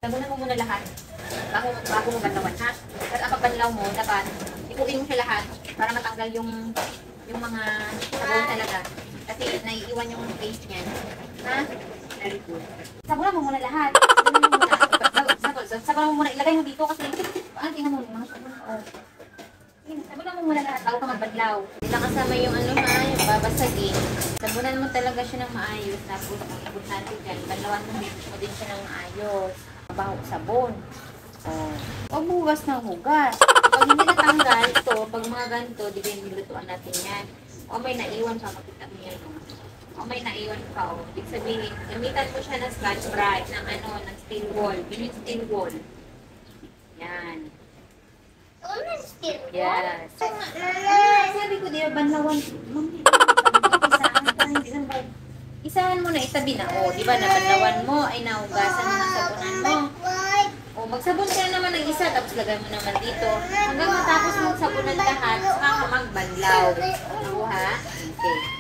Sabunan mo muna lahat. Bago mo banlawan, ha? Pero ang pagbanlaw mo, dapat ikuin mo siya lahat para matanggal yung mga sabon talaga. Kasi naiiwan yung taste niyan. Ha? Very good. Sabunan mo muna lahat. Sabunan mo muna. Ilagay mo dito kasi tingnan mo mga sabon. Oh. Sabunan mo muna lahat bago ka magbanlaw. Hindi lang kasama yung yung babasagin. Sabunan mo talaga siya ng maayos. Tapos ang importante dyan, banlawan mo din siya ng maayos. Baho sabon. Oh. Huwag bugas ng hugas. Pag hindi natanggal ito, pag mga ganito, di ba yung nilutuan natin yan. O may naiwan pa, makita mo yan. O may naiwan pa, o. Ibig sabihin, gamitan mo siya ng scotch brite, ng steel wool. Yun yung steel wool. Yan. Steel wool? Yes. Sabi ko, di ba, banlawan. Isahan mo na itabi na. O, di ba, nabanlawan mo, ay naugasan mo ng sabunan mo. O, magsabon ka na naman ng isa, tapos lagay mo naman dito. Hanggang matapos magsabunan lahat, saka ka magbanlaw. O, ha? Okay.